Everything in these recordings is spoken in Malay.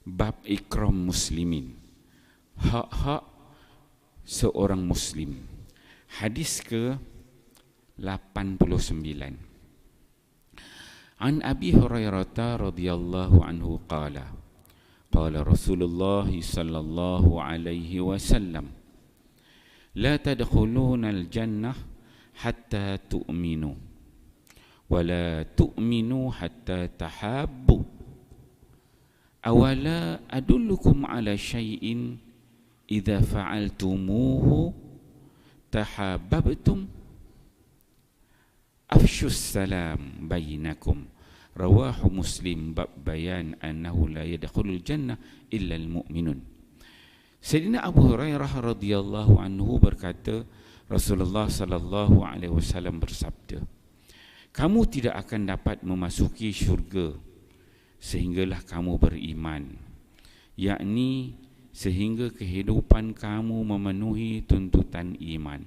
Bab ikram muslimin, hak-hak seorang muslim. Hadis ke 89. An Abi Hurairah radhiyallahu anhu qala qala Rasulullah sallallahu alaihi wasallam la tadkhuluna al-jannah hatta tu'minu wa la tu'minu hatta tahabbu awala adullukum ala syai'in idza fa'altumuhu tahabbabtum afshus salam bainakum. Rawahu Muslim. Bab bayan annahu la yadkhulul jannah illa al-mu'minun. Sayyidina Abu Hurairah radhiyallahu anhu berkata, Rasulullah sallallahu alaihi wasallam bersabda, kamu tidak akan dapat memasuki syurga sehinggalah kamu beriman, yakni sehingga kehidupan kamu memenuhi tuntutan iman.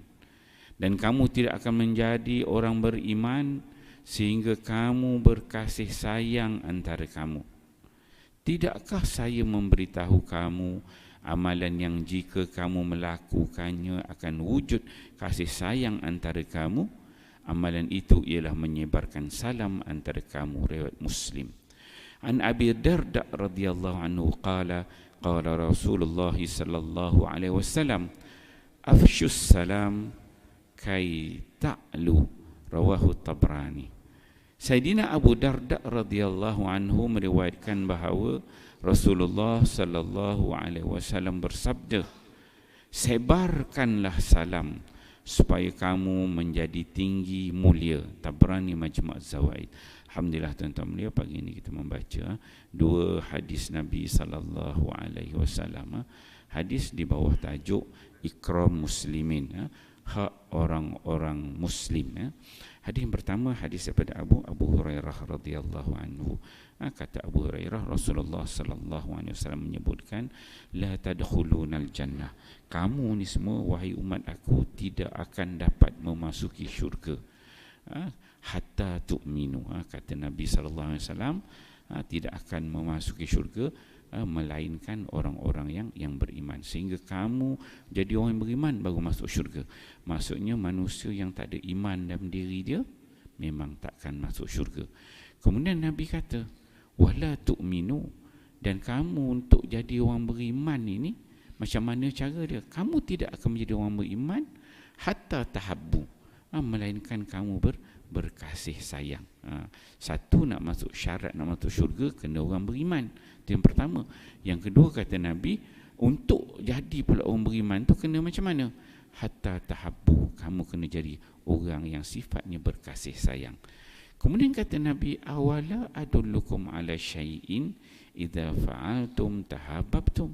Dan kamu tidak akan menjadi orang beriman sehingga kamu berkasih sayang antara kamu. Tidakkah saya memberitahu kamu amalan yang jika kamu melakukannya akan wujud kasih sayang antara kamu? Amalan itu ialah menyebarkan salam antara kamu. Riwayat Muslim. An Abi Darda radhiyallahu anhu qala qala Rasulullah sallallahu alaihi wasallam afshus salam kai ta'lu. Rawahu Tabrani. Sayyidina Abu Darda radhiyallahu anhu meriwayatkan bahawa Rasulullah sallallahu alaihi wasallam bersabda, sebarkanlah salam supaya kamu menjadi tinggi mulia. Tabrani Majmu' Az-Zawaid. Alhamdulillah tuan-tuan mulia, pagi ini kita membaca dua hadis Nabi sallallahu alaihi wasallam. Hadis di bawah tajuk ikram muslimin, hak orang-orang muslim. Hadis yang pertama, hadis daripada Abu Hurairah radhiyallahu anhu. Kata Abu Hurairah, Rasulullah sallallahu alaihi wasallam menyebutkan, la tadkhulunal jannah, kamu ni semua wahai umat aku tidak akan dapat memasuki syurga hatta tu'minu. Kata Nabi sallallahu alaihi wasallam, tidak akan memasuki syurga melainkan orang-orang yang beriman. Sehingga kamu jadi orang yang beriman baru masuk syurga. Maksudnya manusia yang tak ada iman dalam diri dia memang takkan masuk syurga. Kemudian Nabi kata, wala tu'minu, dan kamu untuk jadi orang beriman ini macam mana cara dia? Kamu tidak akan menjadi orang beriman hatta tahabbu, melainkan kamu berkasih sayang. Satu, nak masuk syarat nak masuk syurga kena orang beriman. Itu yang pertama. Yang kedua, kata Nabi, untuk jadi pula orang beriman tu kena macam mana? Hatta tahabbu, kamu kena jadi orang yang sifatnya berkasih sayang. Kemudian kata Nabi, awala adullukum ala syai'in idza fa'altum tahabbabtum.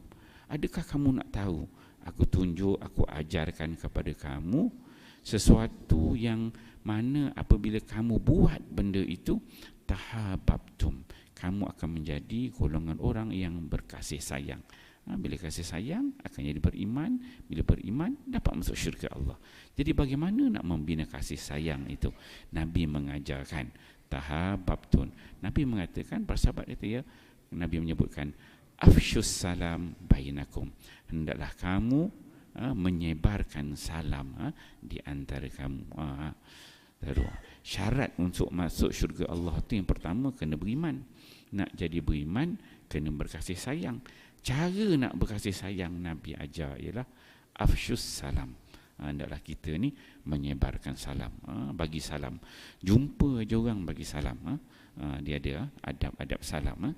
Adakah kamu nak tahu, aku tunjuk, aku ajarkan kepada kamu sesuatu yang mana apabila kamu buat benda itu, tahabbabtum, kamu akan menjadi golongan orang yang berkasih sayang. Bila kasih sayang akan jadi beriman, bila beriman dapat masuk syurga Allah. Jadi bagaimana nak membina kasih sayang itu? Nabi mengajarkan tahabbabtun. Nabi mengatakan, para sahabat kata ya, Nabi menyebutkan afshus salam bainakum, hendaklah kamu menyebarkan salam di antara kamu. Syarat untuk masuk syurga Allah itu yang pertama kena beriman. Nak jadi beriman kena berkasih sayang. Cara nak berkasih sayang Nabi ajar ialah afshus salam. Hendaklah kita ni menyebarkan salam, bagi salam. Jumpa je orang bagi salam. Dia ada adab-adab salam.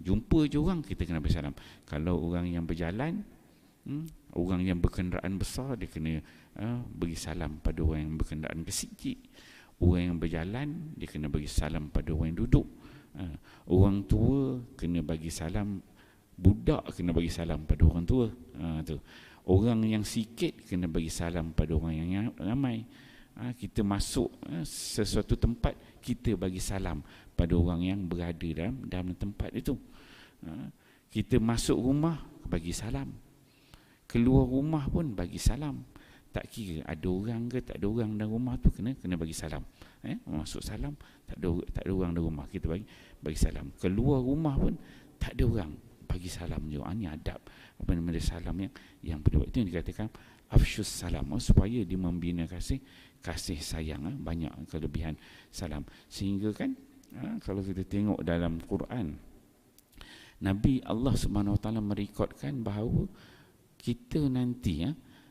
Jumpa je orang kita kena bagi salam. Kalau orang yang berjalan, orang yang berkenderaan besar, dia kena bagi salam pada orang yang berkenderaan kecil. Orang yang berjalan, dia kena bagi salam pada orang yang duduk. Orang tua kena bagi salam, budak kena bagi salam pada orang tua. Orang yang sikit kena bagi salam pada orang yang ramai. Kita masuk sesuatu tempat, kita bagi salam pada orang yang berada dalam tempat itu. Kita masuk rumah, bagi salam. Keluar rumah pun bagi salam. Tak kira ada orang ke tak ada orang dalam rumah tu, kena bagi salam. Masuk salam, tak ada orang dalam rumah, kita bagi salam. Keluar rumah pun tak ada orang, bagi salam juga. Ini adab apa nama dia, salam yang kedua. Itu yang dikatakan afsyus salam, supaya dia membina kasih sayang. Banyak kelebihan salam. Sehingga kan kalau kita tengok dalam Quran, Nabi Allah Subhanahu Wa Taala merekodkan bahawa kita nanti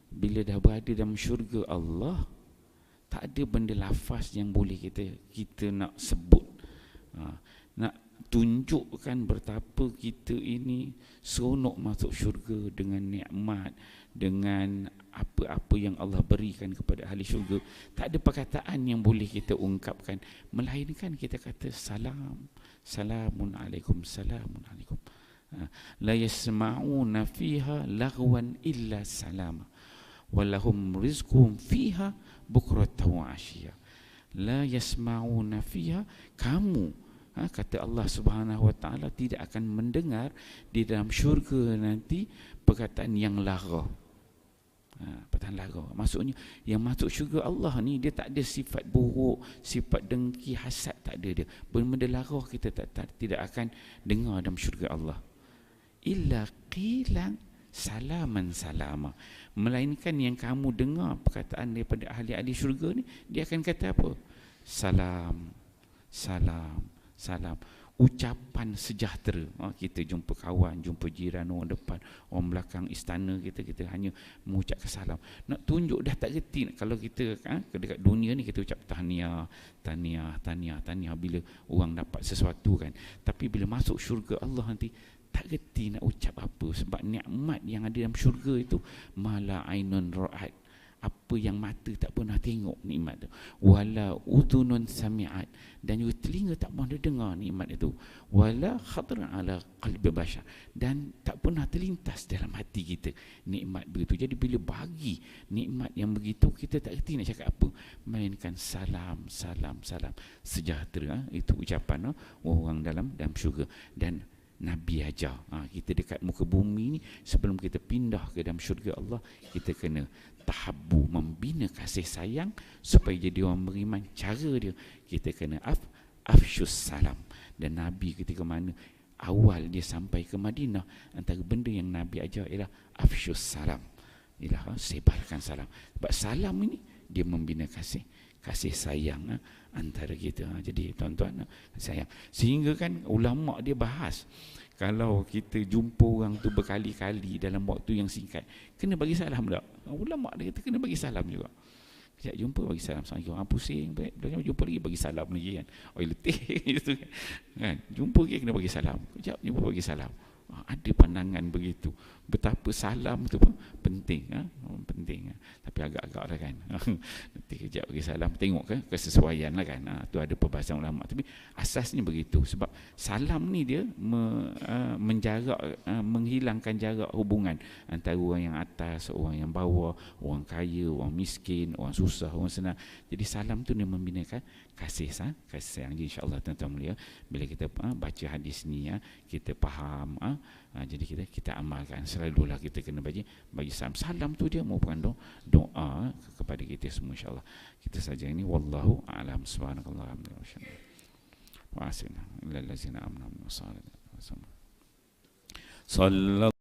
bila dah berada dalam syurga Allah, tak ada benda lafaz yang boleh kita nak sebut, nak tunjukkan betapa kita ini seronok masuk syurga dengan nikmat, dengan apa-apa yang Allah berikan kepada ahli syurga. Tak ada perkataan yang boleh kita ungkapkan, melainkan kita kata salam, salamun alaikum, salamun alaikum. La yasma'una fiha laghwan illa salama walahum rizquhum fiha bukratan wa ashiya. La yasma'una fiha, kamu, kata Allah Subhanahu Wa Taala, tidak akan mendengar di dalam syurga nanti perkataan yang lara. Perkataan lara maksudnya yang masuk syurga Allah ni dia tak ada sifat buruk, sifat dengki, hasad, tak ada dia. Benda lara kita tidak akan dengar dalam syurga Allah. Illa qilan salaman salama, melainkan yang kamu dengar perkataan daripada ahli-ahli syurga ni, dia akan kata apa? Salam, salam, salam, ucapan sejahtera. Kita jumpa kawan, jumpa jiran, orang depan, orang belakang istana kita hanya mengucapkan salam. Nak tunjuk dah tak reti. Kalau kita dekat dunia ni kita ucap tahniah bila orang dapat sesuatu kan. Tapi bila masuk syurga Allah nanti tak reti nak ucap apa, sebab nikmat yang ada dalam syurga itu mala ainun ra'at, apa yang mata tak pernah tengok nikmat tu, wala udhunun sami'at, dan juga telinga tak pernah dengar nikmat itu, wala khatara ala qalbi bashar, dan tak pernah terlintas dalam hati kita nikmat begitu. Jadi bila bagi nikmat yang begitu, kita tak reti nak cakap apa, melainkan salam, salam, salam, sejahtera. Itu ucapan orang dalam syurga. Dan Nabi ajar kita dekat muka bumi ni, sebelum kita pindah ke dalam syurga Allah, kita kena tahabbu, membina kasih sayang supaya jadi orang beriman. Cara dia, kita kena afsyus salam. Dan Nabi ketika mana awal dia sampai ke Madinah, antara benda yang Nabi ajar ialah afsyus salam, ialah sebarkan salam. Sebab salam ini dia membina kasih sayang antara kita. Jadi tuan-tuan, sayang, sehingga kan ulama dia bahas, kalau kita jumpa orang tu berkali-kali dalam waktu yang singkat, kena bagi salam tak? Ulama dia kata kena bagi salam juga. Sekejap jumpa bagi salam, orang pusing, jumpa lagi bagi salam lagi kan. Letih gitu kan. Jumpa lagi kena bagi salam. Sekejap jumpa bagi salam. Ada pandangan begitu, betapa salam tu pun penting, penting. Tapi agak-agak lah kan. Nanti kejap bagi salam, tengok kesesuaian lah kan. Tu ada perbahasan ulama. Tapi asasnya begitu. Sebab salam ni dia menjarak, menghilangkan jarak hubungan antara orang yang atas, orang yang bawah, orang kaya, orang miskin, orang susah, orang senang. Jadi salam tu dia membinakan kasih sayang. InsyaAllah tuan-tuan mulia, bila kita baca hadis ni, kita faham, jadi kita amalkan. Selalulah kita kena bagi salam tu dia merupakan doa kepada kita semua, insyaAllah. Kita saja ini, wallahu a'lam. Subhanakallah wa asina illa allazina amna wa sallallahu